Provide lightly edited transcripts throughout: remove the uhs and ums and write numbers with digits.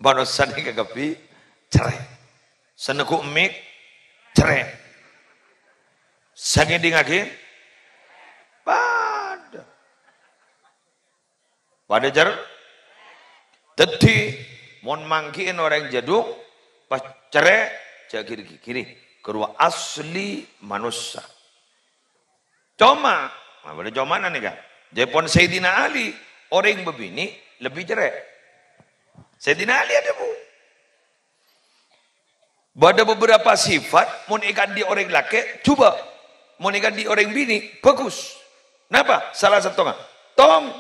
Manusia ni kagapi cerai. Senekuk mik cerai. Sangiding akin pada jar teti mon mangkiin orang jaduk pas cerai jak kiri kedua asli manusia. Cuma pada zaman ni kan Jepun Sayyidina Ali orang begini lebih cerai. Sayyidina Ali ada bu. Ada beberapa sifat mau ikan di orang laki coba mau ikan di orang bini bagus. Kenapa? Salah satu nggak? Tong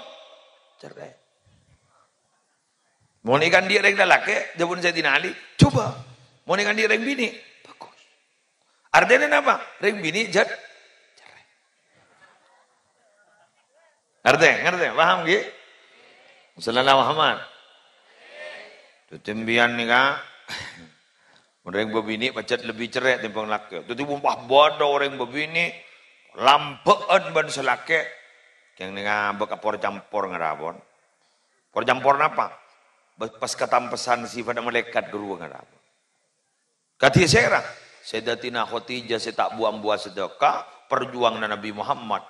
cerai. Mau ikan di orang laki Jepun Sayyidina Ali coba mau ikan di orang bini bagus. Artinya apa? Orang bini cerai. Ngerti? Paham gitu? Sallallahu Muhammad. Tutimbian nih kak. Orang bebini pacet lebih cerai timbang laki. Itu bumpah bodoh orang bebini lampean ban selake. Yang nih ngambek por campur ngarabon. Por campur apa? Pas ketampesan sifat malaikat guru ngarabon. Kati serah. Sayyidatina Khadijah tak buang-buang sedekah perjuangan Nabi Muhammad.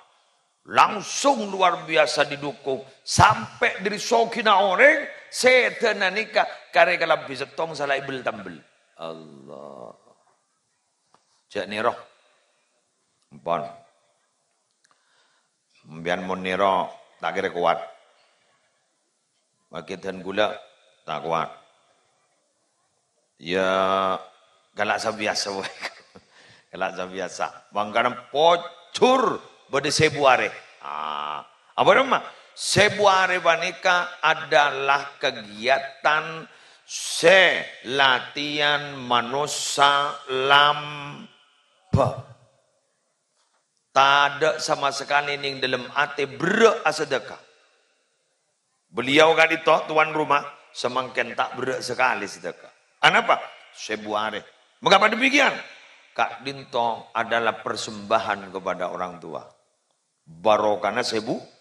Langsung luar biasa didukung sampai dari sokina orang setan nikah karena kalau bisa tong salah ibel tambel. Allah. Jak niro. Pon. Mbian mon niro tak kira kuat. Makitan gula tak kuat. Ya galak sabiasa we. Galak sabiasa. Bangkaran pocur bade sebuare. Apa nama? Sebuare banika adalah kegiatan latihan manusia lampa. Tak ada sama sekali ning dalam ate sedekah. Beliau kan itu tuan rumah semakin tak sekali sedekah. Kenapa? Sebuare. Mengapa demikian? Kak Dinto adalah persembahan kepada orang tua. Barokahnya sebuare.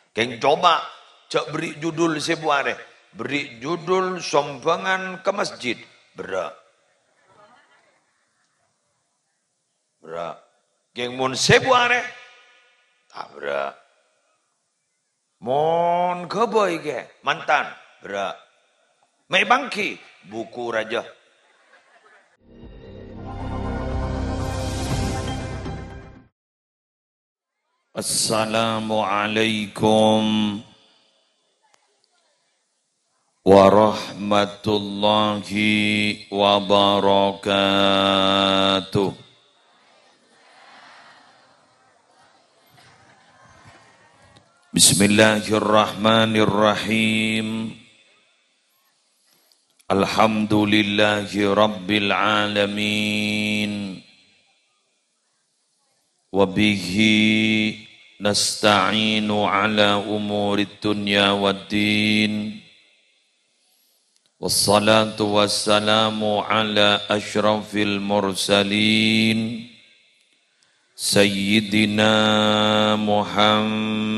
Keng coba cek beri judul sebuare. Beri judul sombangan ke masjid. Berak. Geng mun sebuare. Tak berak. Mon keboy ke. Mantan. Berak. Mai bangki. Buku raja. Assalamualaikum warahmatullahi wabarakatuh. Bismillahirrahmanirrahim. Alhamdulillahi rabbil alamin. Wabihi nasta'inu ala umuri dunya waddin. Wassalatu wassalamu ala ashrafil mursalin Sayyidina Muhammadin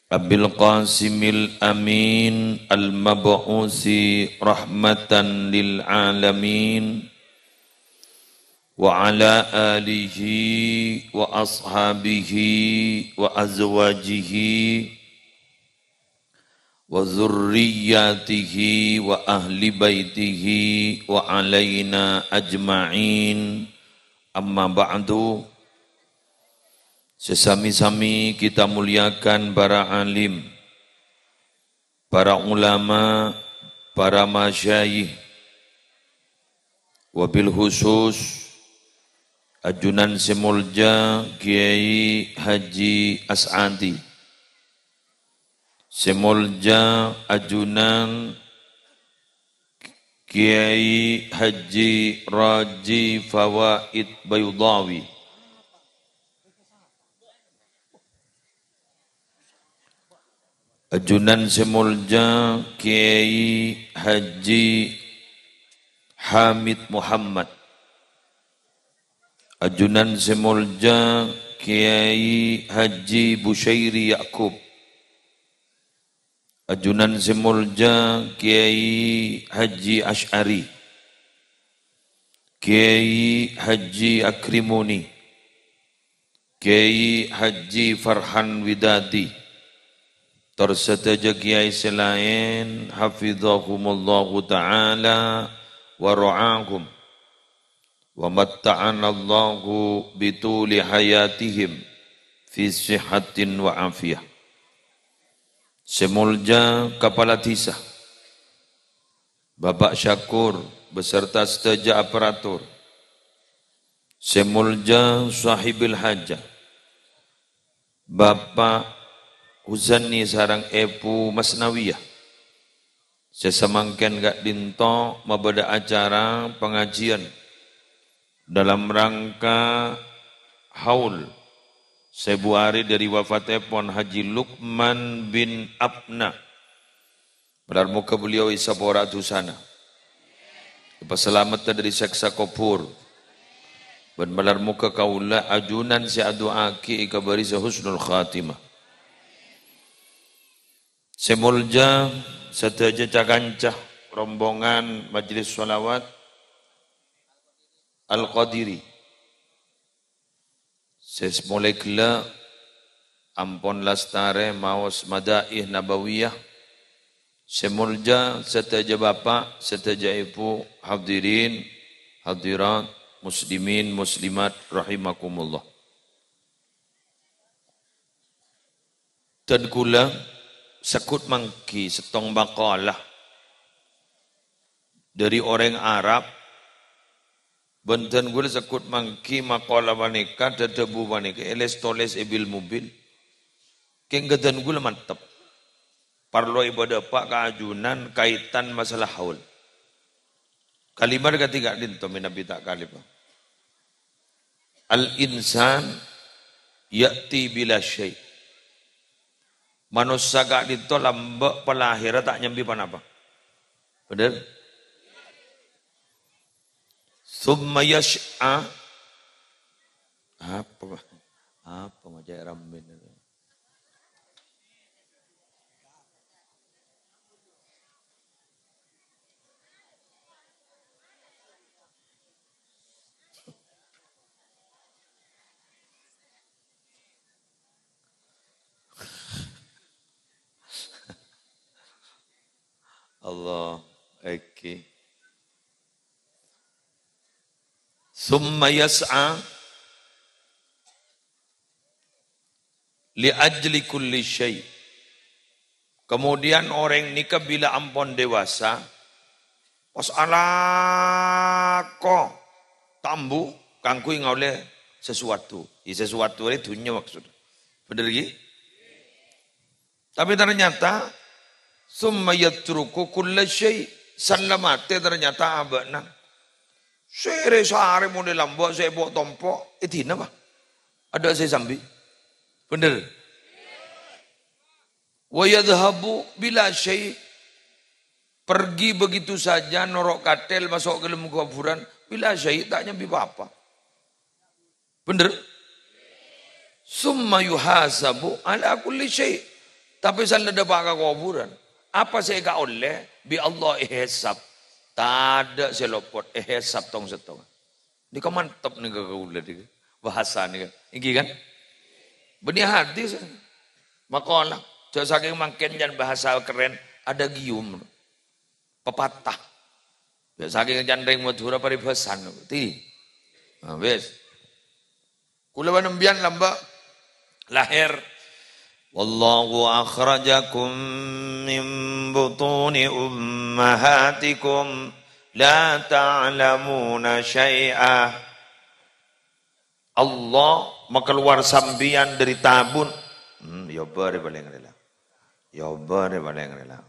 Abil Qasimil Amin Al-Mab'usi rahmatan lil alamin wa ala alihi wa ashabihi wa azwajihi wa zurriyatihi wa ahli baitihi wa alaina ajma'in. Amma ba'du. Sesami-sami kita muliakan para alim, para ulama, para masyayikh, wabil khusus Ajunan Semulja Kiai Haji As'adi, Semulja Ajunan Kiai Haji Raji Fawaid Bayudawi, Ajunan Semulja Kiai Haji Hamid Muhammad, Ajunan Semulja Kiai Haji Bushairi Yaqub, Ajunan Semulja Kiai Haji Asy'ari, Kiai Haji Akrimuni, Kiai Haji Farhan Widadi, terseteja kiai selain hafizahumullahu ta'ala wa ra'ahum wa matta'anallahu bituli hayatihim fi sihatin wa afiyah. Semulja Kepala Tisah, Bapak Syakur beserta seteja aparatur, Semulja Sahibil Hajah, Bapak Huzani sarang Epu Masnawiyah, sesemangken gak dinto mabada acara pengajian dalam rangka haul Februari dari wafatnya Pon Haji Lukman bin Abna. Benar muka beliau isapora sana. Keselamatan dari seksa kubur. Dan benar muka kaula ajunan si adu'aki ikabari husnul khatimah. Semulja seteja cagancah rombongan majlis sholawat Al-Qadiri. Mulai kela ampon lastare maos madaih nabawiyah. Semulja seteja bapak, seteja ibu, hadirin, hadirat, muslimin, muslimat, rahimakumullah. Dan kula sekut mangki setong bakalah dari orang Arab. Benten gula sekut mangki makola waneka debu waneka eles toles ebil mobil. Kenggedan gula mantap. Parlo ibadah pak keajunan kaitan masalah haul. Kalimat ketiga dinto minabi tak kalipah. Al-insan ya'ti bila syai'. Manusia gak dinto lambak pelahira tak nyambi panapa. Benar? Thumma yash'a apa macam rambin itu. Allah eki. Summa yas'a li ajli kulli syai'. Kemudian orang nikah bila ampun dewasa, pas alako tambu kangkui ngoleh sesuatu. Sesuatu itu dunia maksud. Benar lagi? Tapi ternyata summa yatruku kulla syai'. Salamate ternyata abana. Sere sehari mau dilambok, saya bawa tompok, itu apa? Ada saya sambil. Benar. Wa yadhabu bila syai'. Pergi begitu saja, norok katel, masuk ke dalam kuburan, bila syai' tak nyambi apa-apa. Benar. Summa yuhasabu ala kulli syai'. Tapi saya ada bakal kuburan. Apa saya gak oleh? Bi Allah ihsab. Tak ada selopot, sabtong setong. Ini kau mantap nih kau di bahasa nih. Ini kan? Benih hadis. Makalah. Jauh saking makin jangan bahasa keren. Ada gium. Pepatah. Saking jandeng madura paribasan. Ti. Nah, wes. Kula nembian lamba lahir. Wallahu akhrajakum min butuni ummahatikum la ta'lamuna syai'ah. Allah mengeluar sambian dari tabun. Ya bare paling rela. Ya bare paling rela.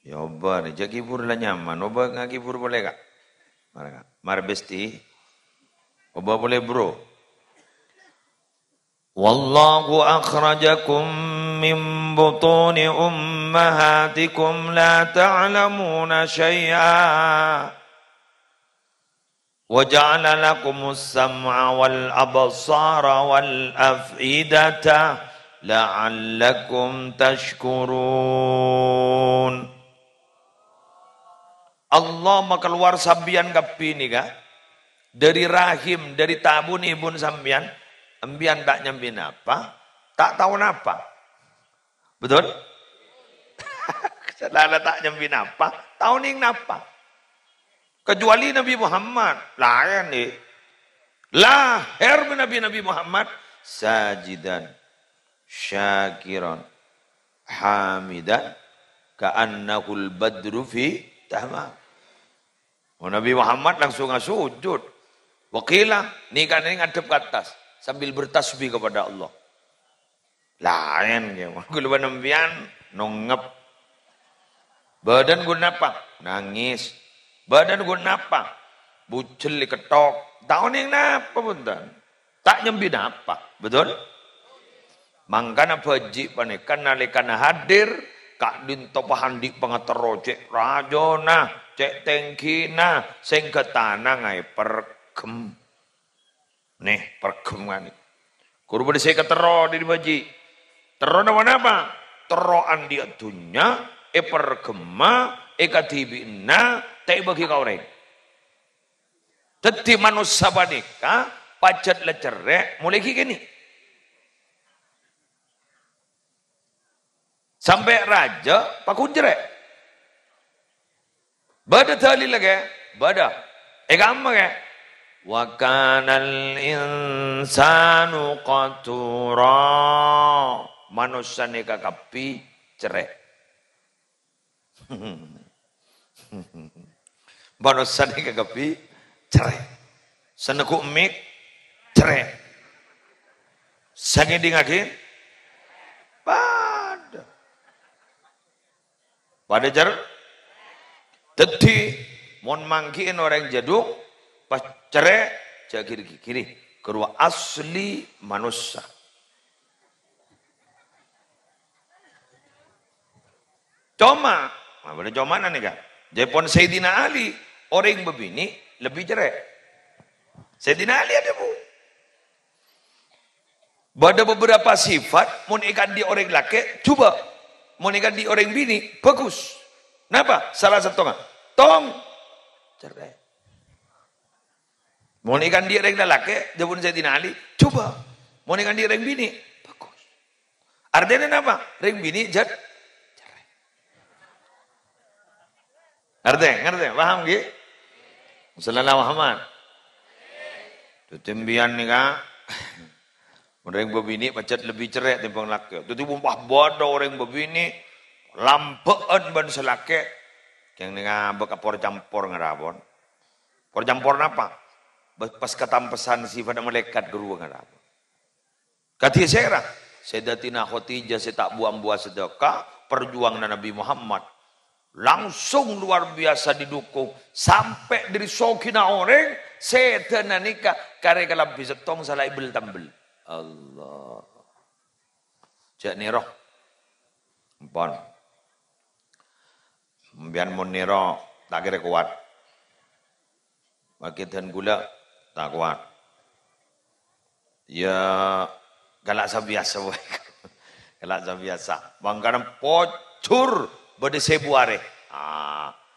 Ya bare jagi pur lah nyaman. Oba ngaki pur boleh kak? Mar besti. Oba boleh bro. Wallahu akhrajakum min butuni ummahatikum la ta'lamuna syai'a wa ja'ala lakumus sam'a wal absara wal af'idata la'allakum tashkurun. Allah keluar sambian kapi ni ka dari rahim, dari tabun ibun sambian, ambian tak nyambin apa, tak tahu apa. Betul? Selala tak nyambin apa, tahu ning apa. Kecuali Nabi Muhammad, layan ni. Lahir Nabi Muhammad sajidan, syakiran, hamidan, ka'annahul badru fi tamam. Oh, Nabi Muhammad langsung sujud. Wakilah, ni kan ini ngadep ke atas sambil bertasbih kepada Allah. Lain ya, gula nampian nongep. Badan guna apa? Nangis. Badan guna apa? Bucel ketok. Tahu ning napa punten? Tak nyembi napa, betul? Mangkana baji panekan nalikan hadir kak dinto pahandi pengatero cek rajona cek tengkina sing ketana ngai pergem. Nih pergem kan. Kurba dise ketero di baji. Tero nama apa? Tero andi dunya pergema kadibina tei bagi kau reng. Teti manusia panika pacet lecerek mulai gini. Sampai raja pakunjere. Bada tali lagi, bada. Gamma ke? Wa kanal insanu qatura. Manusia ni kakapi cerek. Manusia ni kakapi cerai. Senekuk mik cerai. Sange dingakin pada jar teti mon mangkiin orang jaduk pas cerai jagir kiri kedua asli manusia. Cuma mana cuma nih kan Jepon Sayyidina Ali orang begini lebih cerai. Sayyidina Ali ada bu. Ada beberapa sifat mau ikan di orang laki coba mau ikan di orang bini bagus. Kenapa? Salah satu nggak? Tong cerai. Mau ikan di orang laki Jepon Sayyidina Ali coba mau ikan di orang bini bagus. Artinya apa? Orang bini cerai. Ngerti? Paham gitu? Sallallahu Muhammad. Tutimbian ni ka. Orang berbini macam lebih cerai timbang laki. Tu bumpah bodoh orang berbini lampaan ban selake. Yang ni ngambek kapor campur ngarabon. Por campur apa? Pas ketampesan sifat malaikat guru ngarabon. Kati saya Sayyidatina Khadijah saya tak buang-buang sedekah perjuangan Nabi Muhammad. Langsung luar biasa didukung sampai dari sokina orang setan nikah kare kalau bisa tong salah ibel tambel Allah cak niro pon biar mon niro tak kira kuat makitan gula tak kuat ya galak sabiasa galak sabiasa bangkaran pocur bade sebuare.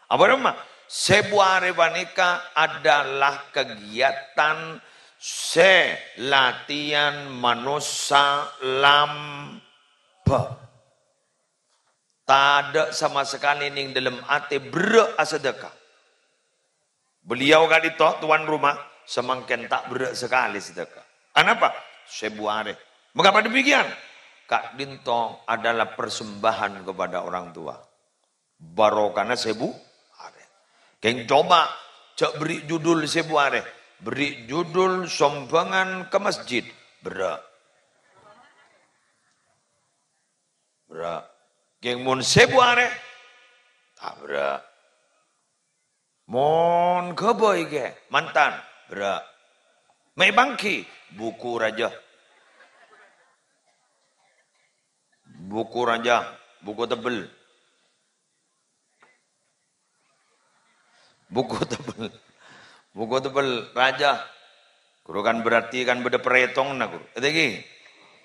Apa nama? Sebuare banika adalah kegiatan latihan manusia lampa. Tak ada sama sekali ning dalam ate sedekah. Beliau kali toh tuan rumah semangken tak sekali sedekah. Kenapa? Sebuare. Mengapa demikian? Kak Dinto adalah persembahan kepada orang tua. Barokana sebu are. Keng coba cak beri judul sebu are. Beri judul sombangan ke masjid. Berak. Keng mun sebu are. Tak berak. Mon ke boy ke. Mantan. Berak. Mai bangki. Buku raja. Buku raja. Buku tebel. Buku tebel raja. Guru kan berarti kan beda peretong na guru. Itu lagi.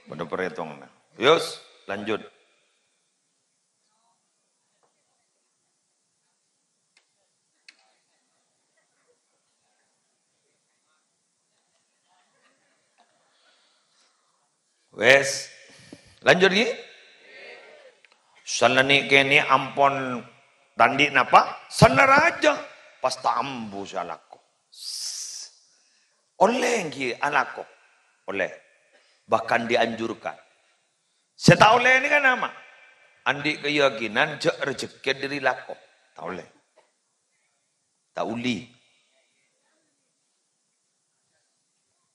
Beda peretong na. Yus, lanjut. Wes, lanjut lagi. Salani kene ampon tandi napa? Sanar aja. Pas tambu salako. Oleh ki anakku. Oleh. Bahkan dianjurkan. Saya oleh ini kan nama. Andi keyakinan je rezeki diri lako. Tak oleh. Tak uli.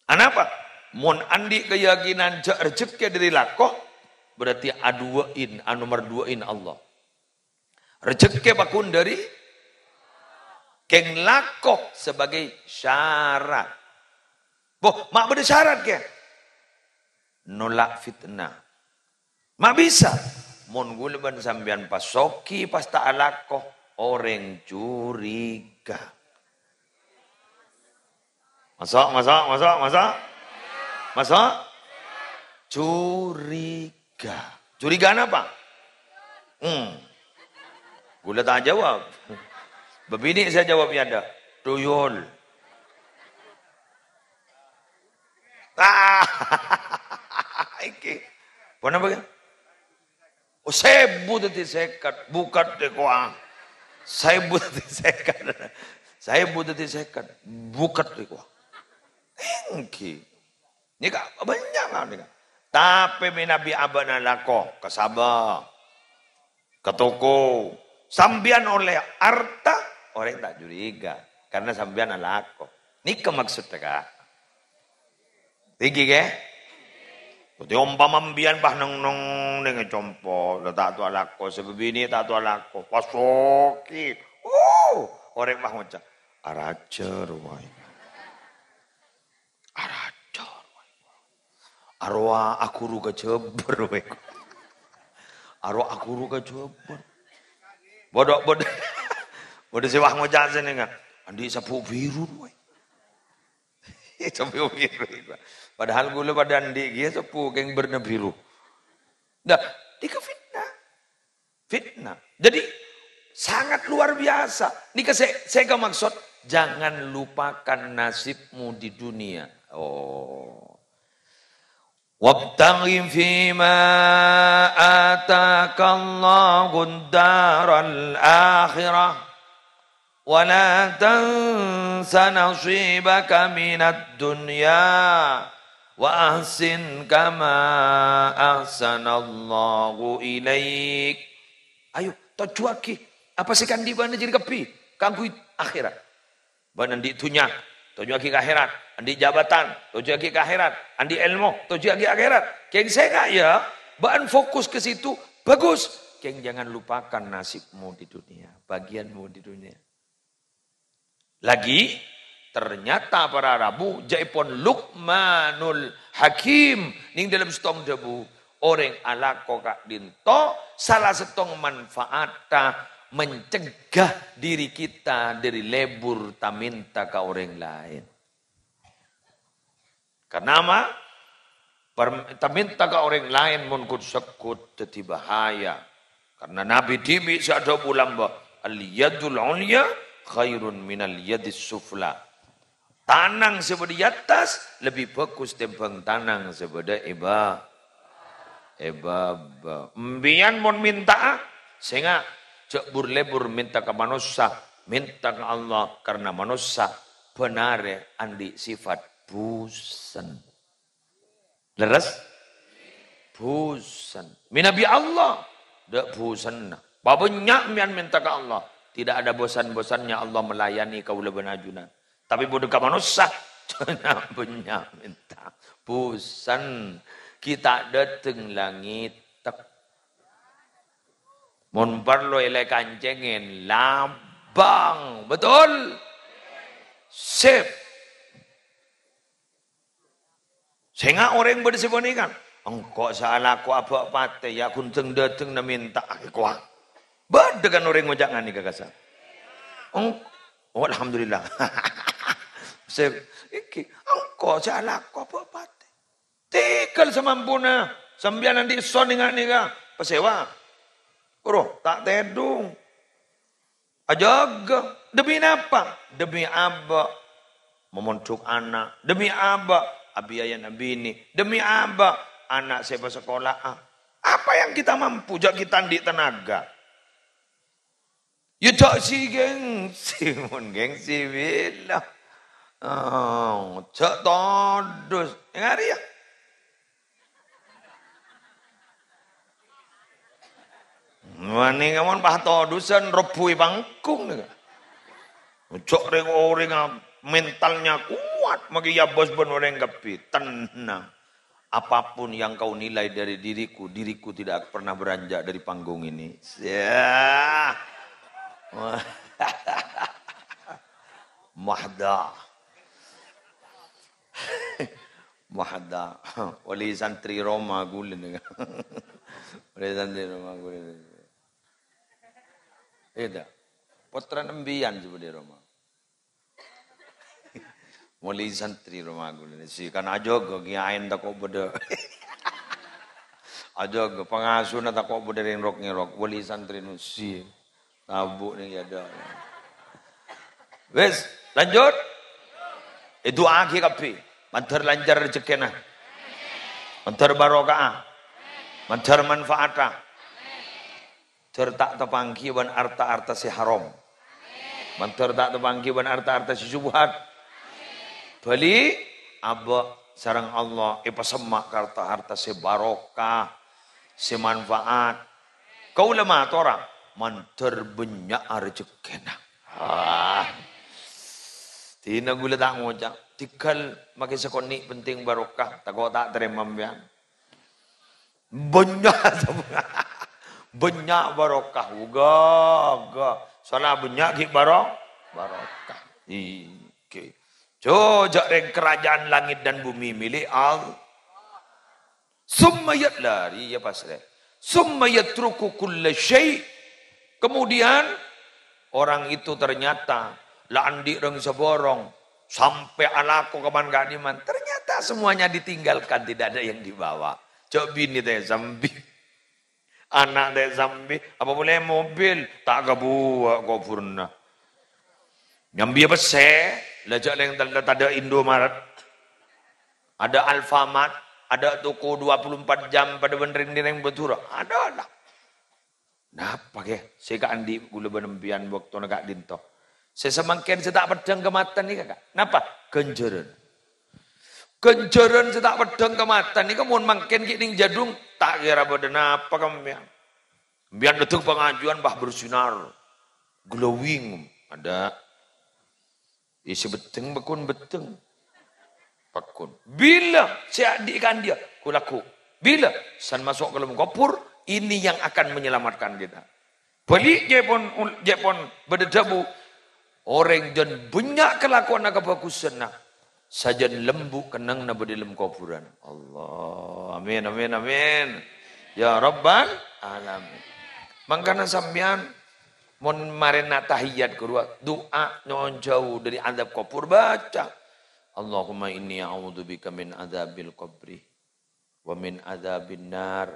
Anapa? Mon andi keyakinan je rezeki diri lako. Berarti aduain, nomor duain Allah. Rezeki bakun dari keng lako sebagai syarat. Boh, mak beda syarat ke? Nolak fitnah. Mak bisa. Mon gulban sambian pasoki pas tak alako orang curiga. Masa? Curiga. Curigaan apa? Gula tak jawab. Begini saya jawabnya ada. Tuyul. Iki. Mana bagian? Oh, sebu tadi sekat. Bukat deh kuang. Sebu tadi sekat. Sebu tadi sekat. Bukat deh kuang. Engki. Ini kak banyak lah ni kak. Tapi minabi abana lako kesabah, ke toko, sambian oleh harta orang tak curiga karena sambian lako. Ini maksudnya kak. Tinggi ke? Jadi umpama mambian bah nong dengan compo, tak tu lako sebab ini tak tu lako pasoki. Orang bah macam aracer wai. Arwah aku ruga jeber wek. Arwah aku ruga jeber. Bodoh. Bodoh sewah ngojak sini kan. Andi sapu biru wek. Sapu biru. Padahal gula pada andi dia sapu geng berna biru. Dah, dia fitnah. Jadi sangat luar biasa. Nika saya maksud jangan lupakan nasibmu di dunia. Wabtaghi fima ataka Allahu daral akhirah wa la tansa nasibaka minad dunya wa ahsin kama ahsanallahu ilaik. Ayo tujuaki apa sih kan di bana jadi kepi kangku akhirat bana di dunya tujuaki ke akhirat, andi jabatan, tujuaki ke akhirat, andi ilmu, tujuaki ke akhirat. Keng saya enggak ya, bahan fokus ke situ, bagus. Keng jangan lupakan nasibmu di dunia, bagianmu di dunia. Lagi, ternyata para Rabu, jaipon Luqmanul Hakim, ning dalam setong debu, orang ala kokak dinto, salah setong manfaatah, mencegah diri kita dari lebur taminta ke orang lain. Karena apa? Taminta ke orang lain mungkut sekut jadi bahaya. Karena Nabi Dibi seada bulan bah al-yadul ulya khairun minal yadis sufla. Tanang sebelah di atas lebih bagus timbang tanang sebelah eba. Mbian mon minta sehingga cek burlebur minta ke manusia, minta ke Allah karena manusia benar andi sifat busan. Leres? Busan. Minabi Allah, dak busan. Babanya mian minta ke Allah. Tidak ada bosan-bosannya Allah melayani kaula benajuna. Tapi bodoh ke manusia, banyak minta. Busan. Kita dateng langit. Mun perlu ilai kancengin labang, betul? Sip. Sehingga orang bersebonikan, engkau salah aku apa pate ya kunteng dateng na minta aku. Badegan orang ngojangan ni kakasa. Oh alhamdulillah. Sip. Iki engkau salah aku apa pate. Tikal semampuna. Sambian nanti son dengan nika pesewa. Bro, tak tedung. Ajaga. Demi apa? Demi apa? Memontuk anak. Demi apa? Abiaya nabi ini. Demi apa? Anak saya bersekolah. Apa yang kita mampu? Jak kita di tenaga. Ya tak si gengsi. Mun gengsi bila. Oh, jak todus. Ngari ya? Wani kamu bah todusan repui bangkung. Cok orang mentalnya kuat. Magi ya bos ben orang gapi. Tenang. Apapun yang kau nilai dari diriku tidak pernah beranjak dari panggung ini. Ya. Mahda. Mahda. Wali santri Roma gulin. Wali santri Roma gulin. Iya. Putra nembian seperti Roma. Wali santri Roma gulin. Si kan aja giain tak kok beda. Aja pengasuh tak kok beda ngerok. Wali santri nusi. Tabuk nih ada. Wes, lanjut. Itu akhir kapi. Mantar lancar rezekina. Mantar barokah. Mantar manfaatah. Tertak tepangki ban arta-arta si haram. Mantar tak tepangki ban arta-arta si subhat. Bali aba sarang Allah ipasemak harta-harta si barokah, si manfaat. Kau lemah orang mantar banyak rezekina. Tina gula tak ngocak. Tikal makin sekoni penting barokah. Tak kau tak terima bian. Banyak barokah. Uga. Salah banyak ki barokah. Iki. Jojak reng kerajaan langit dan bumi milik Allah. Summa yatlari ya pasre. Summa yatruku kulla syai'. Kemudian orang itu ternyata landi reng seborong sampai alako kapan gak diman. Ternyata semuanya ditinggalkan, tidak ada yang dibawa. Cok bini teh zambi. Anak teh zambi, apa boleh mobil tak kebuat kau purna. Nyambi apa se? Lajak yang ada Indomaret, ada Alfamart, ada toko 24 jam pada benerin yang betul. Ada. Napa ke? Saya kan andi gula benempian waktu negak dinto. Saya semangkin saya tak pedang kematan nih kakak. Napa? Kenjeran saya tak pedang kematan nih. Kamu mangkin kining jadung tak kira badan apa kamu biar. Biar detuk pengajuan bah bersinar, glowing ada. Isi beteng bekun. Pakun. Bila saya adikkan dia, kulaku. Bila san masuk ke dalam kopur, ini yang akan menyelamatkan kita. Balik jepon berdebu. Orang dan banyak kelakuan nak kebagusan nak. Sajan lembu kenang na dalam kuburan. Allah. Amin. Ya Rabbal alamin. Mangkana sampean mon marena tahiyat kedua doa nyon jauh dari azab kubur baca. Allahumma inni a'udzubika min adzabil qabri wa min adzabin nar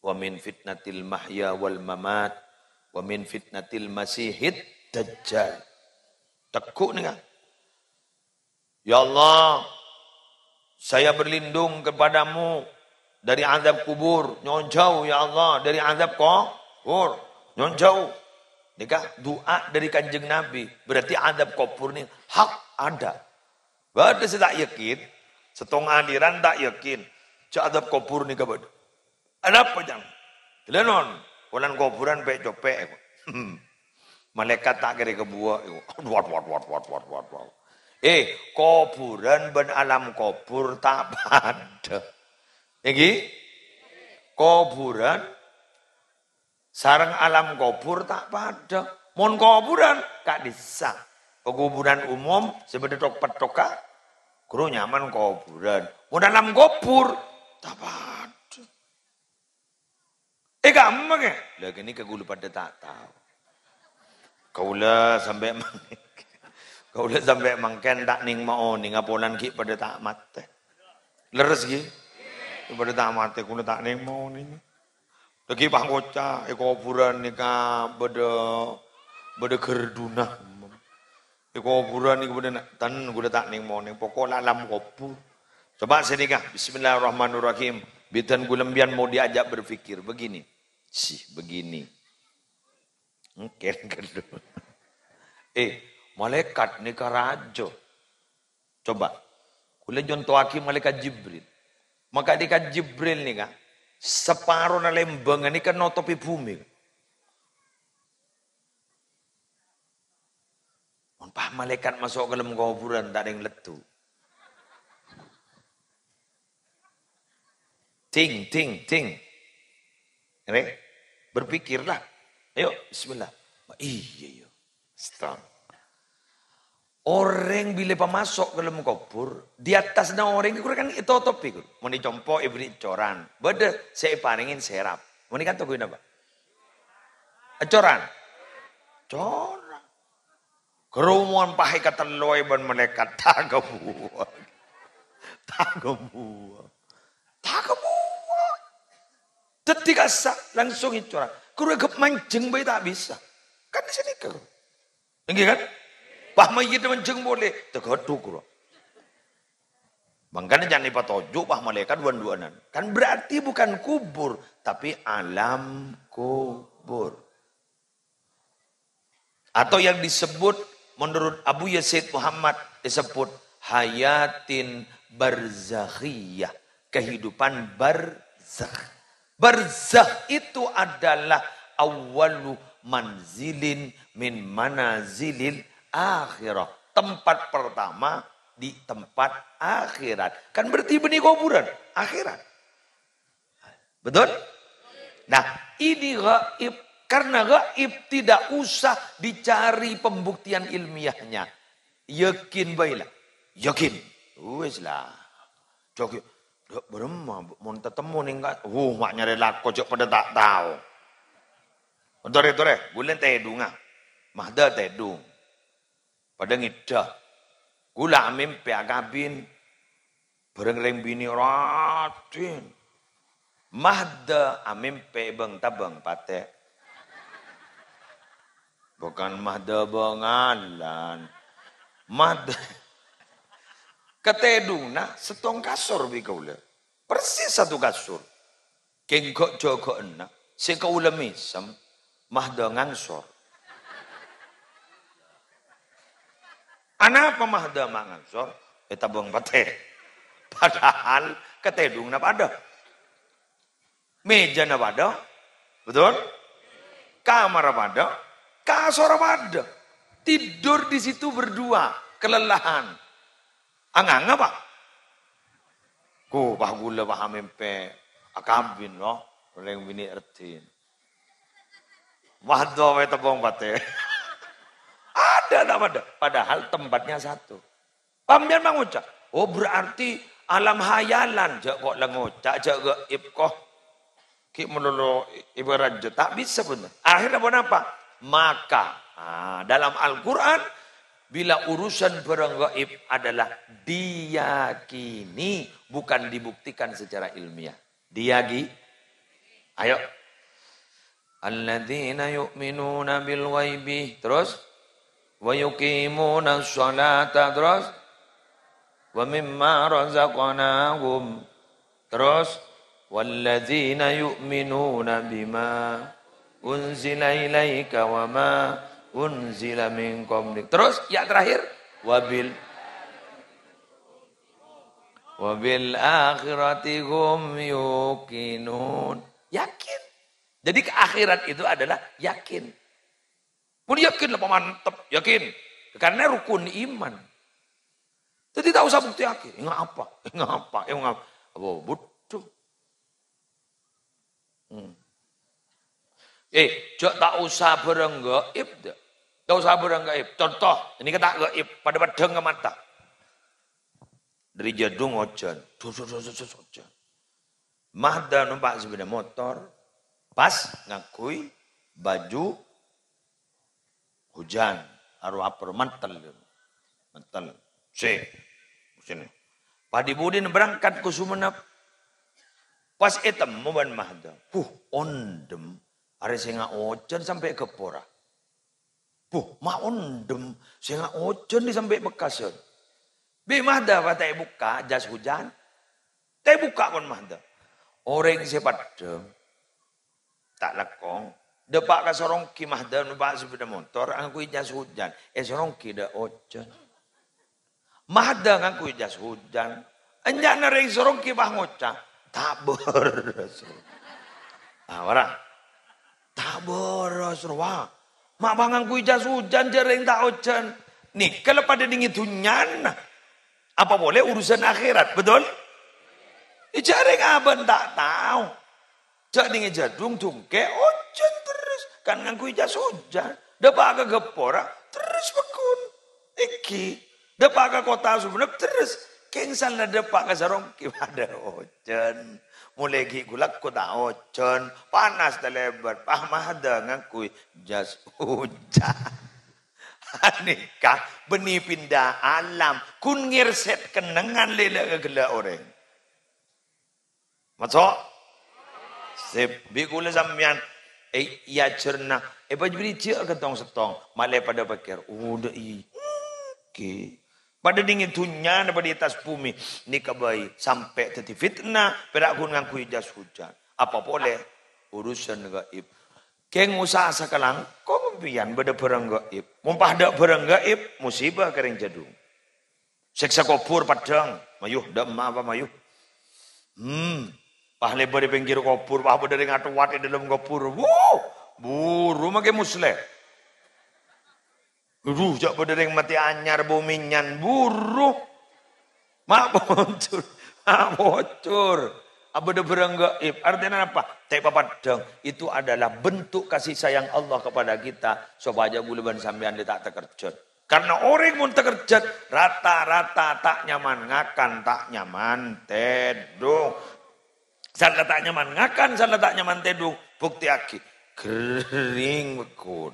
wa min fitnatil mahya wal mamat wa min fitnatil masihid dajjal. Tekuk nih kan? Ya Allah, saya berlindung kepadamu dari azab kubur. Nyon jauh ya Allah dari azab kubur. Nyon jauh. Nikah doa dari kanjeng Nabi. Berarti azab kubur ini hak ada. Berarti saya tak yakin. Setengah aliran tak yakin. Cak azab kubur ni kabad. Ada apa jang? Lenon. Walan kuburan pe copek. Malaikat tak kira kebuah. Wat. Kuburan ben alam kubur tak pada. Ini kuburan sarang alam kubur tak pada. Mon kuburan kak disa. Pekuburan umum seperti petok kru nyaman kuburan. Mon alam kubur tak pada. Gampang ya? Lagi ini kagulu pada tak tahu. Kaulah sampai mangken tak ning mau ning apolan ki pada tak mate. Leres ki? Ibadah tak mati kuna tak neng mau nih. Lagi pangkoca kuburan nih ka beda gerduna. Kuburan nih beda tan kuda tak neng mau nih pokok alam kubur. Coba sini kah Bismillahirrahmanirrahim. Bidan gulembian mau diajak berpikir begini. Begini. Mungkin kedua. Malaikat ni karajo. Coba. Kula jontoaki malaikat Jibril. Maka dikat Jibril ni kan. Separuh na lembang ni kan notopi bumi. Pah malaikat masuk ke dalam kuburan tak ada yang letu. Ting. Berpikirlah. Ayo, bismillah. Iya. Strong. Orang bila masuk ke dalam kubur, di atasnya orang itu kan itu topi. Mau dicompo, ibri coran. Beda, saya paningin serap. Mau dikata gue apa? Coran. Kerumuan pakai kata loy ban malaikat tagabuah. Ketika langsung itu orang. Kau mancing bayi tak bisa. Kan di sini kau. Enggak kan? Bah mayit mancing boleh. Tegaduk kau. Makanya jangan dipatojuk bah malaikat duan-duanan. Kan berarti bukan kubur. Tapi alam kubur. Atau yang disebut menurut Abu Yazid Muhammad disebut hayatin barzakhiyah. Kehidupan barzakh. Barzakh itu adalah awalu manzilin min manazilil akhirah. Tempat pertama di tempat akhirat. Kan berarti benih kuburan. Akhirat. Betul? Nah ini gaib. Karena gaib tidak usah dicari pembuktian ilmiahnya. Yakin baiklah. Yakin. Weslah. Jogi. Berema mau ketemu nih enggak. Mak nyari lako cok pada tak tahu. Tore. Bulan tedung ah. Mahda tedung. Pada ngidah. Gula mimpi agabin. Bereng-reng bini ratin. Mahda amimpe bang tabang pate. Bukan mahda bengalan. Mahda. Ketedung nah setong kasur bikaula. Persis satu kasur. Kengkok joko enak. Sekaula misam. Mahda ngangsor. Apa mahda ngangsor? Tabang pate. Padahal ketedung na pada. Meja na pada. Betul? Kamar pada. Kasur pada. Tidur di situ berdua. Kelelahan. Angang apa? Ku bahgula pahamimpe akabin no, orang bini ertin. Mahdo we tebong pate. Ada. Padahal tempatnya satu. Pambian mengucap. Oh berarti alam hayalan. Jak kok lengucap, jak gaib kok. Ki melulu ibarat tak bisa benar. Akhirnya apa? Maka dalam Al-Quran bila urusan barang gaib adalah diyakini, bukan dibuktikan secara ilmiah. Ayo. Alladzina yu'minuna bil ghaibi. Terus. Wa yuqimuna sholata. Terus. Wa mimma razaqnahum. Terus. Walladzina yu'minuna bima unzila ilaika wa ma unzila min qablik. Terus yang terakhir wabil akhirati hum yuqinun. Yakin. Jadi ke akhirat itu adalah yakin. Pun yakin lah mantap, yakin. Karena rukun iman. Jadi tak usah bukti yakin. Enggak apa. Oh, betul. Tak usah barang gaib dah. Tak usah barang gaib. Contoh, ini kata gaib pada pedang ke mata. Dari jadung ojan. Ojan. Mahda numpak sepeda motor. Pas ngakui baju hujan. Arwah apa mantel. Sini. Padi Budin berangkat ke Sumenep. Pas etam moban mahda. Ondem. Are senga ojen sampai ke pora. Ma ondem. Senga ojen di sampai bekasan. Bi mahda patai buka jas hujan. Tai buka kon mahda. Orang sepadem. Tak lekong. Depak ka sorong ki mahda numpak sepeda motor. Angku jas hujan. Sorong ki da ojen. Mahda ngangku jas hujan. Enjak nereng sorong ki bah ngocah. Tak boros. Warah. Tak boros. Wah. Mak bangang ku jas hujan jereng tak hujan. Nih kalau pada dingin tunyan. Apa boleh urusan akhirat. Betul? Jareng aban tak tahu. Jak dingin jadung tungke hujan terus. Kan ngangku jas hujan. Depak ke gepora. Terus bekun. Iki. Depak ke kota Sumenep terus. Kengsal na depak ke sarong kipada hujan. Mulai gigulak ko tak hujan. Panas na lebar. Pahmada ngakui jas hujan. Anikah benih pindah alam. Kun ngirset kenangan lele kegela orang. Masuk? Sip. Bikula sampean. Ya cerna. Bajbiri cia ketong setong. Malai pada pakir. Udah i. Pada dingin tunya pada di atas bumi. Ni kabai. Sampai teti fitnah. Perak kun ngangkui jas hujan. Apa boleh? Urusan gaib. Keng usaha sakalang. Kau mempian pada barang gaib. Mumpah ada barang gaib. Musibah kering jadung. Seksa kopur padang. Mayuh. Dak apa mayuh. Pah lebar di pinggir kopur. Pah pada dengan tuat di dalam kopur. Wuh. Buru makai musle. Jak pada yang mati anyar buminyan buru. Mak bocor. Apa ada barang gaib. Artinya apa? Tepa padang. Itu adalah bentuk kasih sayang Allah kepada kita. Supaya gulaban sampean dia tak terkerjat. Karena orang pun terkerjat. Rata-rata tak nyaman ngakan. Tak nyaman tedung. Salah tak nyaman ngakan. Salah tak nyaman tedung. Bukti aki. Kering bekun.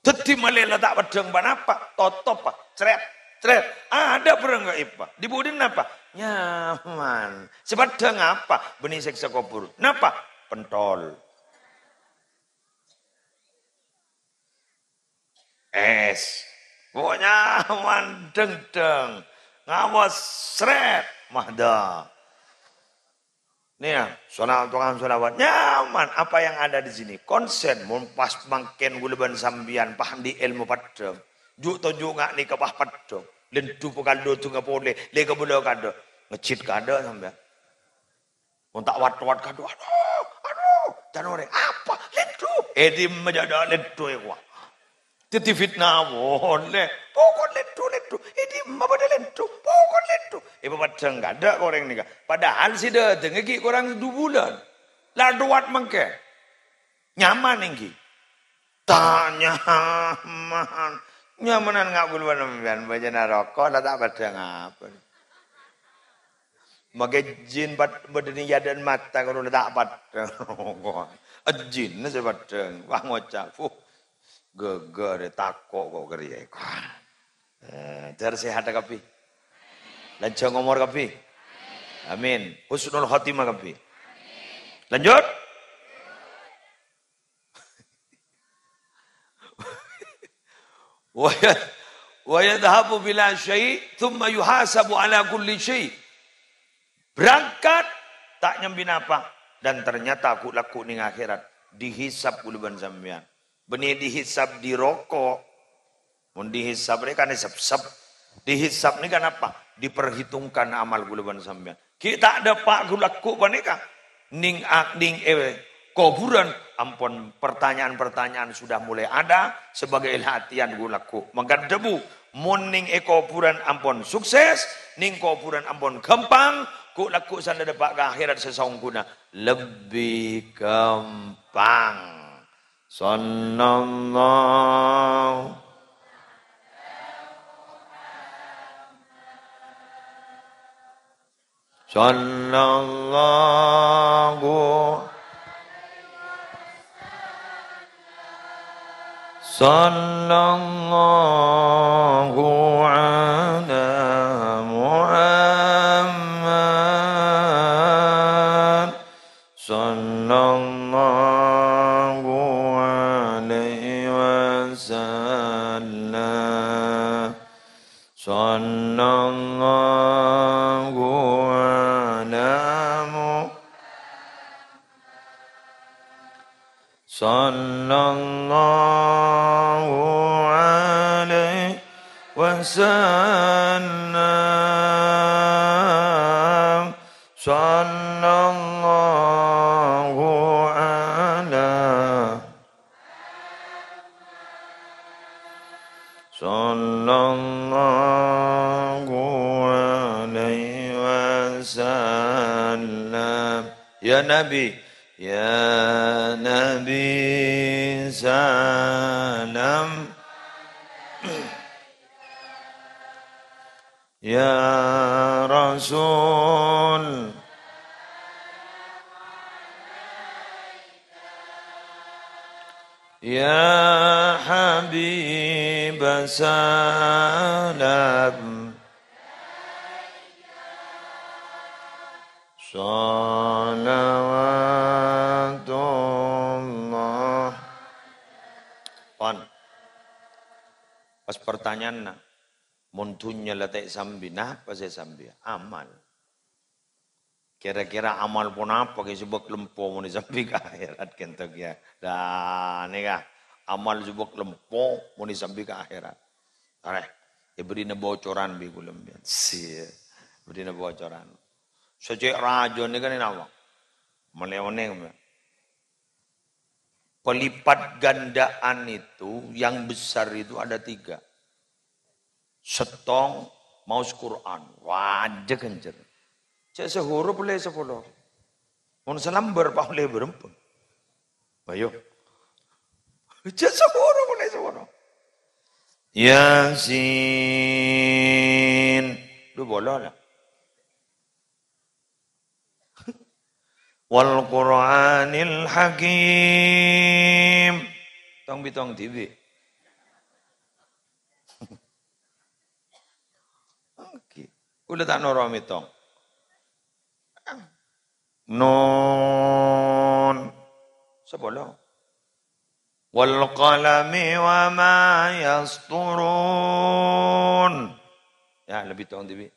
Teti malela tak padang apa? Totop pak, ceret. Ada perang gaib pak. Di budin apa? Nyaman. Sepadang apa? Benih seksa kubur. Napa? Pentol. Es. Pokoknya nyaman deng. Ngawas seret. Mahda. Nih ya, sholawat nyaman. Apa yang ada di sini? Konsen, pas mangken gulaban sambian, paham di ilmu padang. Juk tojuk ngak ni kapah padang. Lentu pekado tu ngak boleh, lega boleh kado. Ngecit kado sambian. Untak wat kado. Aduh, jangan orang. Apa? Lentu. Di menjadi lentu ya. Titi fitnah boleh. Pokok lentu. Di mana lentu? Pokok lentu. Padang enggak ada orang ni. Padahal si dah tengah orang 2 bulan. Lah duat mangke. Nyaman ingki. Tak nyaman. Nyamanan ngak guluan sampean baca rokok lah tak padang apa. Maka jin badani yadan mata kalau tak padang. Jin na padang. Wah ngocak. Geger takok kok keriye. Jar sehat kapi. Lanjut ngomor kapi. Amin. Husnul khatimah kapi. Lanjut. Wa yadhhabu bila syai' thumma yuhasabu ala kulli syai'. Berangkat tak nyambi apa dan ternyata aku laku ning akhirat dihisab kuluban sampean. Benih dihisab di rokok. Mun dihisab ni kan hisab. Dihisab ni kan apa? Diperhitungkan amal kuluban sampean. Kita ada pak gulaku panika. Ning kuburan ampun pertanyaan-pertanyaan sudah mulai ada sebagai latihan gulaku. Maka debu mun ning kuburan ampun sukses, ning kuburan ampun gampang, ku laku sana depak ke akhirat sesaung guna lebih gampang. Sallallahu sallallahu ala Muhammad Sallallahu ala Sallallahu alaihi wasallam. Sallallahu ala Sallallahu alaihi wasallam. Ya Nabi, ya Nabi salam. Ya Rasul Ya Habib salam. Salawatullah. Pan. Pas pertanyaan nak, muntunya letak sambi, nah apa saya sambi? Amal. Kira-kira amal pun apa? Kayak sebab lempo mau disambi ke akhirat kentok ya. Dan ni kah, amal sebab lempo mau disambi ke akhirat. Areh, ya beri na bocoran bi kulem ya. Sia, beri na bocoran. Sejak raja ni kan ini apa? Meleoneng. Pelipat gandaan itu yang besar itu ada 3. Setong, maus Quran, wajah kencer. Cek sehuru boleh 10. Mun selamber pak boleh berempun. Ayo. Cek sehuru boleh 10. Yasin. Lu boleh lah. Wal Qur'anil Hakim. Tong bitong TV. Oke. Udah tak noromi tong. Nun. Sepuluh. Wal qalami wa ma yasturun. Ya, lebih tong TV.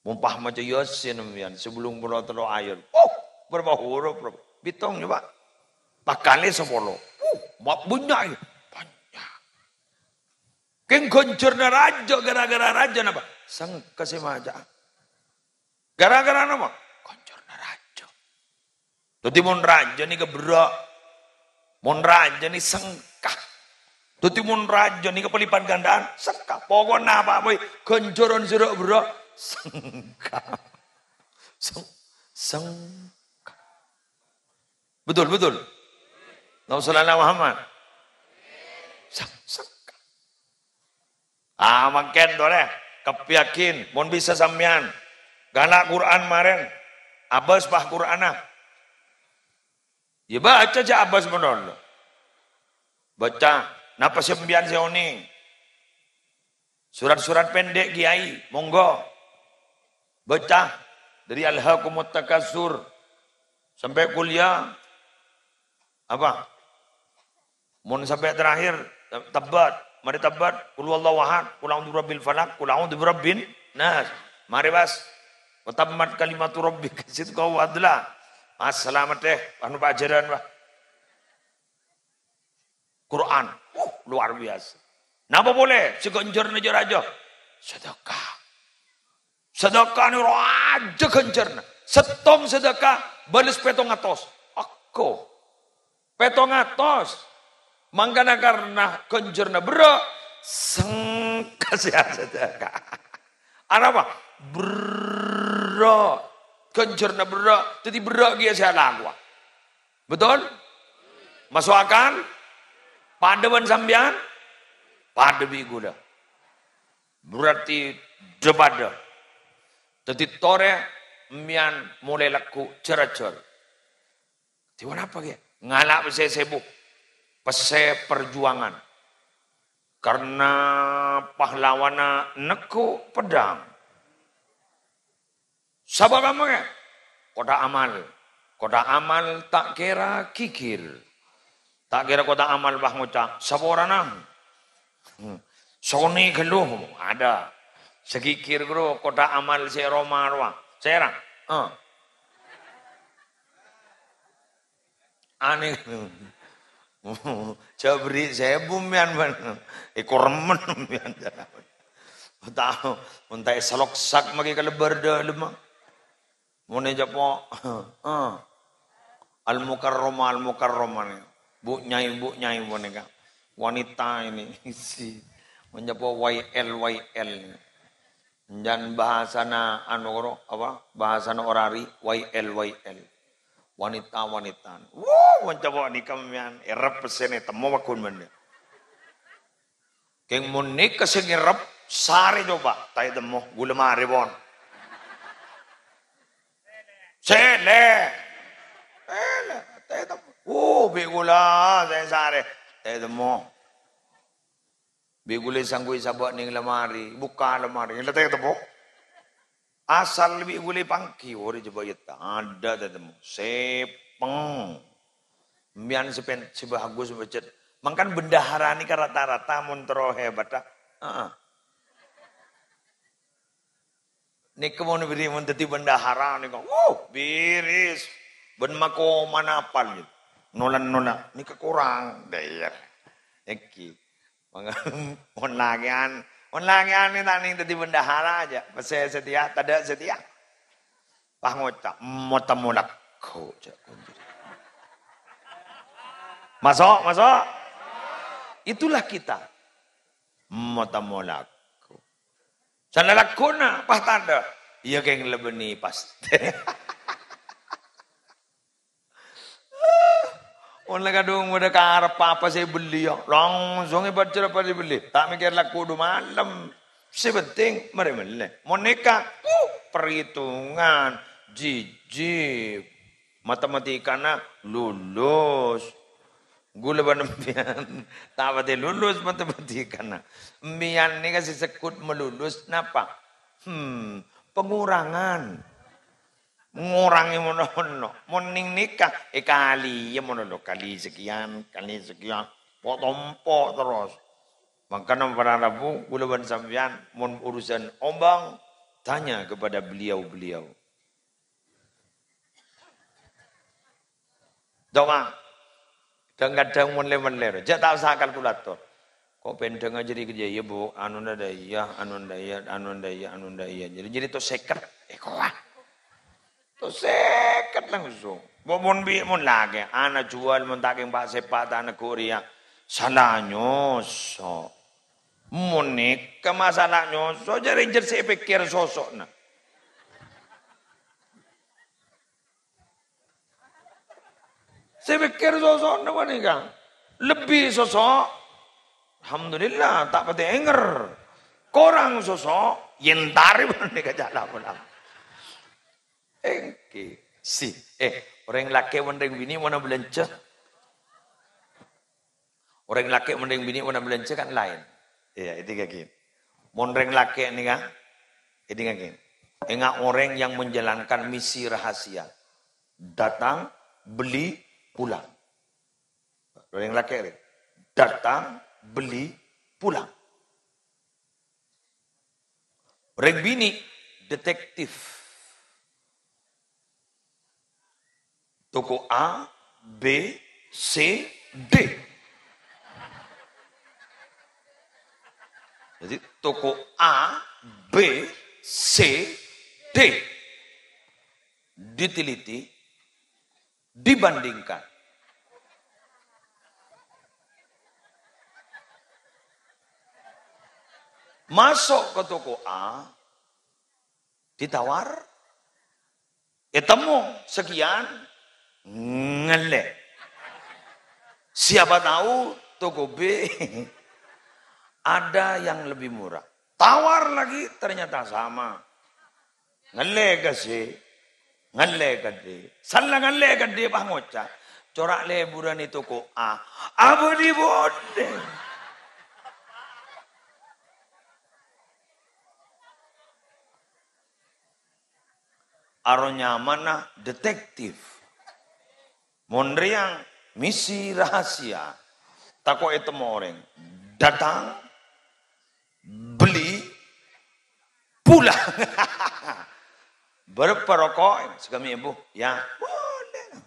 Mumpah macam Yasin sebelum pulau telur ayat. Oh, berapa huruf? Bitong coba. Tak kali 10. Banyak. Banyak. Keng koncerna raja gara-gara raja apa? Sang kasih maja. Gara-gara apa? Koncerna raja. Tuti mon raja ni keberak. Mon raja ni sengkah. Tuti mon raja ni kepelipan gandaan. Sengkah. Pokoknya apa boy? Koncoran sirak berak. Sengkah. Sengkah. Betul. Nabi sallallahu Muhammad. Sengkah. Makin boleh. Kepiyakin. Mon bisa sampean. Galak Quran maren. Abbas bah Quranah. Ya baca aja Abbas benar. Baca. Napa sembian seoning. Surat-surat pendek kiai. Monggo. Baca dari Alhaakumut Takatsur sampai kuliah apa? Mun sampai terakhir tabat, mari tabat, qul huwallahu ahad, qul a'udzu birabbil falaq, qul a'udzu birabbin nas. Mari bas. Wa tammat kalimatu rabbika sidqa wa adla. Assalamat teh anu pajaran bah. Quran. Luar biasa. Napa boleh? Segonjor nejo raja. Sedekah. Sedekah ni raja kencerna. Setong sedekah balas 700. Aku 700. Mangkana karena kencerna berak kasih sedekah. Apa? Berak. Kencerna berak. Jadi berak dia saya lagu. Betul? Masuk akal? Padawan sambian? Padawi gula. Berarti depada. Jadi tore mian mulai laku ceracor. Tiwan apa ya? Ngalak saya sibuk. Pese perjuangan. Karena pahlawana neku pedang. Sabar kamu ya? Kota amal. Kota amal tak kira kikir. Tak kira kota amal bah ngucap. Saboranang. Sony geluh ada. Segikir guru kota amal si Roma ruang. Serang. Aneh. Jabri saya bumian ban. Ikut remen bumian jalan. Tahu, muntai salok sak magi kalebar dah lemah. Mune japo. Al Mukarrama nih. Bu nyai boneka. Wanita ini si menjapo YL. Dan bahasana apa? Bahasana orari YL. Wanita. Mencoba ni kamian erap pesene temu wakun mende. Keng munik keseng erap sare coba tay temu gula mare bon. Sele. Tay temu. Begula saya sare tay temu. Begule sanggui sabak ning lemari, buka lemari. Tay temu. Asal lebih gule pangki, ori coba yata. Ada tetemu. Sepeng. Mian sebagus becet. Mangkan bendahara ni kan rata-rata montro hebat dah. Ni kemana beri menteti bendahara ni kau. Biris. Ben mako manapal gitu. Nolan. Ni kekurang. Dayar. Eki. Mon lagian ni tani tadi bendahara aja. Pasal setia, tak setia. Pangocak, motamolak kau cak. Masuk. Itulah kita. Motamolak. Sana lakuna, pas tanda. Iya keng lebeni pasti. Orang kadung muda karap apa saya beli ya. Langsung baca apa dia beli. Tak mikir laku du malam. Sepenting mari beli. Monika, perhitungan, jijib, matematikana lulus. Gula banampian. Tak apa lulus matematikana. Mian ni kasih sekut melulus. Napa? Pengurangan. Mengurangi mono. Moning nikah. Kali sekian. Potompo terus. Makanya para Rabu, gula sampian, mon urusan ombang, tanya kepada beliau. Doang. Kadang-kadang mon-ler. Jangan tak usah kalkulator. Kok pendeng aja kerja ya bu, anu daya. Jadi to seket. Kok to seket langsung. Mon lagi. Anak jual taking pak sepat anak Korea. Salah nyoso. Monik ke masalah nyoso. Jadi saya pikir sosok na. Saya pikir sosok na kan. Lebih sosok. Alhamdulillah tak pati enger. Korang sosok. Yentari pun ni kajala pun. Si. Orang laki mending bini mana belanja. Orang laki mending bini mana belanja kan lain. Iya, itu kayak gini. Orang laki ni kan. Itu kayak gini. Enggak orang yang menjalankan misi rahasia. Datang, beli, pulang. Orang laki datang, beli, pulang. Orang bini, detektif. Toko A, B, C, D. Jadi toko A, B, C, D. Diteliti, dibandingkan. Masuk ke toko A, ditawar, temu sekian, ngelek. Siapa tahu toko B ada yang lebih murah. Tawar lagi ternyata sama. Ngelek sih, ngelek gede. Salah ngelek gede pangoca. Corak leburan itu toko A. Apa di bodeng? Aronya mana detektif. Monriang misi rahasia. Tako itu orang datang pulang. Berapa rokok? Sekami ibu. Ya, boleh.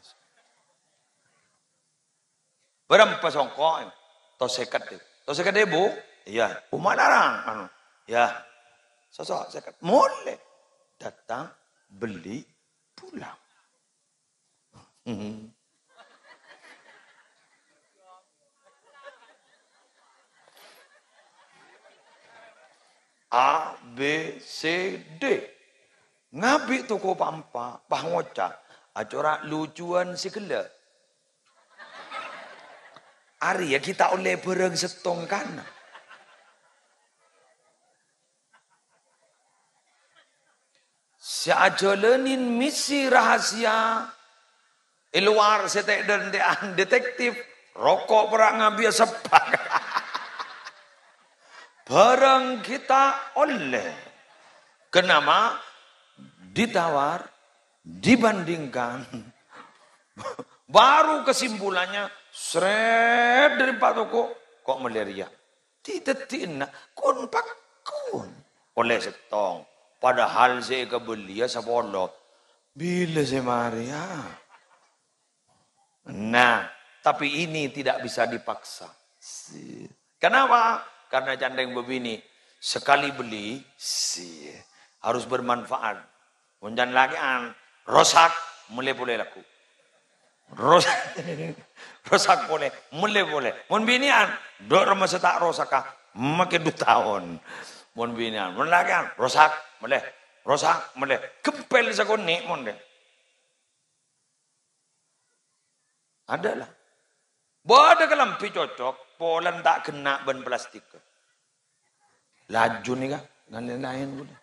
Berapa songkok? Tosekat deh. Tosekat deh bu? Iya. Umat larang. Anu. Ya. Sosok sekat. Boleh. Datang, beli, pulang. A, B, C, D. Ngabi toko pampa, pangoca. Acorak lucuan segala. Ari ya kita oleh bereng setong kana. Siajalenin misi rahasia. Luar setek dan detektif. Rokok perang ngabi sepak. Barang kita oleh. Kenapa? Ditawar, dibandingkan. Baru kesimpulannya, seret dari Pak Toko, kok malaria. Tidak, kun pakun. Oleh setong. Padahal saya kebelia sapolo. Bila saya Maria. Nah, tapi ini tidak bisa dipaksa. Kenapa? Karena candeng begini, sekali beli, harus bermanfaat. Munjan lagi rosak, mulai laku. Rosak boleh, mulai boleh. Mun binian, dok rumah setak rosakah, makin 2 tahun. Mun binian, mun lagi rosak, mulai. Kempel sakoni, mun deh. Adalah. Bodoh kelampi cocok, polan tak kena ban plastik. Laju nih kah, dan lain-lain boleh.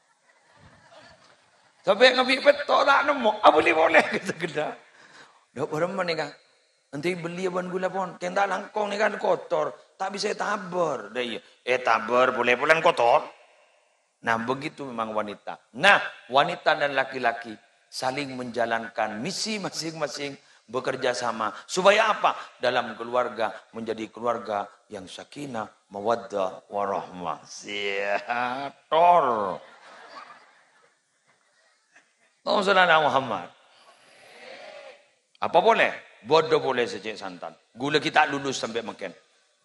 Sampai ngabi petok tak nemu, boleh kita. Dok berapa nih kah? Nanti beli ban gula pun, kena langkong nih kan kotor, tak bisa tabar. Tabar boleh pulang kotor. Nah begitu memang wanita. Nah wanita dan laki-laki saling menjalankan misi masing-masing. Bekerja sama. Supaya apa? Dalam keluarga menjadi keluarga yang sakinah, mawaddah, warahmah. Siator. Allahumma Muhammad. Apa boleh? Bodoh boleh sejak santan. Gula kita lulus sampai makan.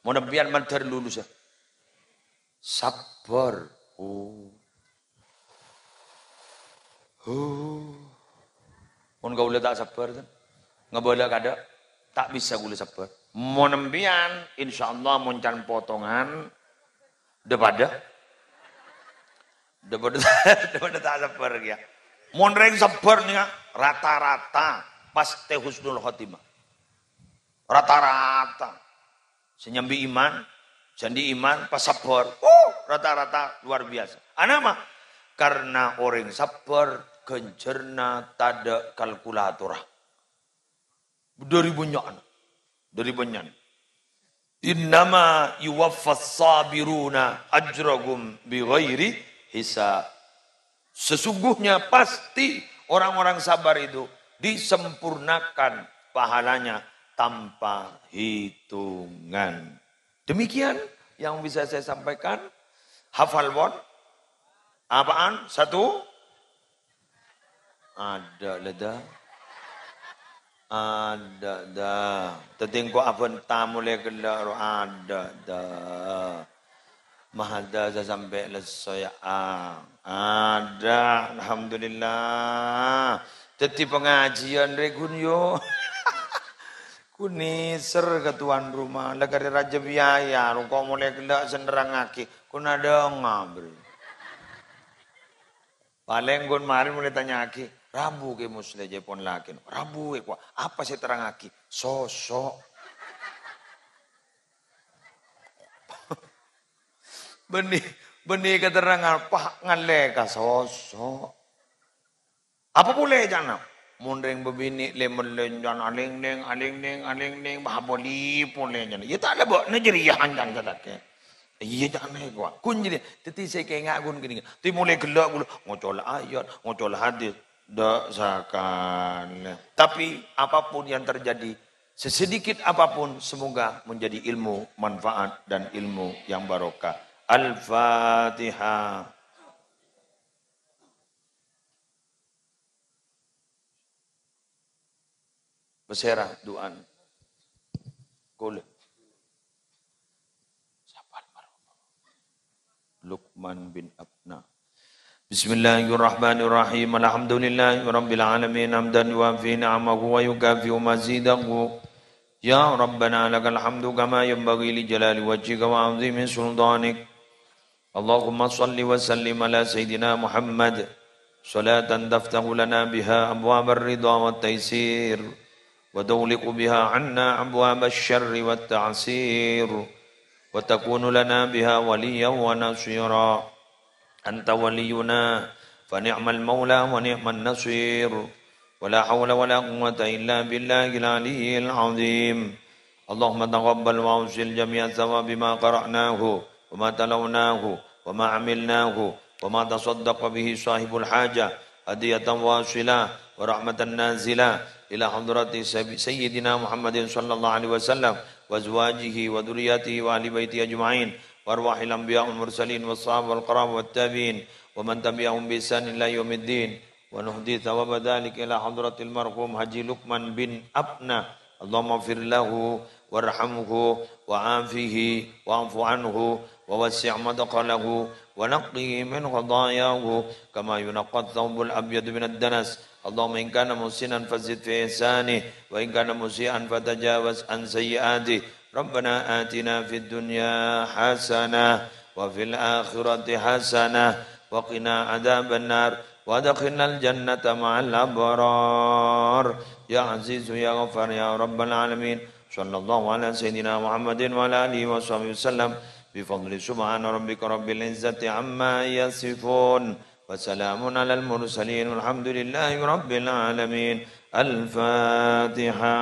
Mau biar mantar lulus ya. Sabar. Mun gula tak sabar kan? Ngebolak kada, tak bisa gula sabar. Mau nembian, insya Allah moncan potongan, daripada tak sabar ya. Mau reng sabar nih rata-rata pasti husnul khotimah. Rata-rata. Senyambi iman, jandi iman, pas sabar, rata-rata luar biasa. Anama? Karena orang sabar, gencerna tada kalkulator. Dari banyak. Innama yuwaffas sabiruna ajragum bighairi hisab. Sesungguhnya pasti orang-orang sabar itu disempurnakan pahalanya tanpa hitungan. Demikian yang bisa saya sampaikan. Hafal won? Apaan? 1? Ada leda. Ada dah. Tetingko apun tamu le gelak ada dah. Mahada sampai lesaya. Ada, alhamdulillah. Jadi pengajian regun yo. Kuniser ke tuan rumah. Lagari raja biaya. Kau mulai gelak senderang aki. Kun ada ngabri. Paling gun marin mulai tanya aki. Rabu ke muslim Jepun lagi. Rabu ke apa sih terang aki? Sosok. Benih keterangan pak ngaleka sosok. Apa boleh jangan? Mundeng bebini lemon lenjan aling-ling bahaboli boleh jangan. Ya tak ada buat nejeriahan jangan katanya. Iya jangan gua. Kun jadi teti saya kayak ngagun gini. Ti mulai gelak gula ngocol ayat, ngocol hadis. Daksakan. Tapi apapun yang terjadi, sesedikit apapun semoga menjadi ilmu manfaat dan ilmu yang barokah. Al-Fatihah. Beserah duaan. Kul. Luqman bin Abna. Bismillahirrahmanirrahim. Alhamdulillahi rabbil alamin. Hamdan yuafi ni'amahu wa yukafi'u mazidahu. Ya Rabbana lakal hamdu kama yanbaghi li jalali wajhika wa 'azimi sultanik. Allahumma salli wa sallim ala sayyidina Muhammad. Salatan taftahu lana biha abwab ar-ridha wa at-taysir. وتغلق بها عنا أبواب الشر والتعسير وتكون لنا بها وليا ونصيرا أنت ولينا فنعم المولى ونعم النصير ولا حول ولا قوة إلا بالله العلي العظيم اللهم تقبل وأوصل جميع الثواب بما قرأناه وما تلوناه وما عملناه وما تصدق به صاحب الحاجة هدية واصلة ورحمة نازلة إلى حضرة سيدنا محمد صلى الله عليه وسلم وأزواجه وذرياته وآل بيته أجمعين وأرواح الأنبياء والمرسلين والصحابة والقرابة والتابعين ومن تبعهم بإحسان إلى يوم الدين ونهدي ثواب ذلك إلى حضرة المرحوم حجي لقمان بن أبنا اللهم اغفر له وارحمه وعافه واعف عنه ووسع مدخله ونقيه من خطاياه كما ينقى الثوب الأبيض من الدنس اللهم إن كان محسنا فزد في إحسانه وإن كان مسيئا فتجاوز عن سيئاته ربنا آتنا في الدنيا حسنة وفي الآخرة حسنة وقنا عذاب النار وادخلنا الجنة مع الأبرار يا عزيز يا غفار يا رب العالمين صلى الله على سيدنا محمد وعلى آله وصحبه وسلم بفضل سبحان ربك رب العزة عما يصفون وسلام على المرسلين والحمد لله رب العالمين الفاتحة.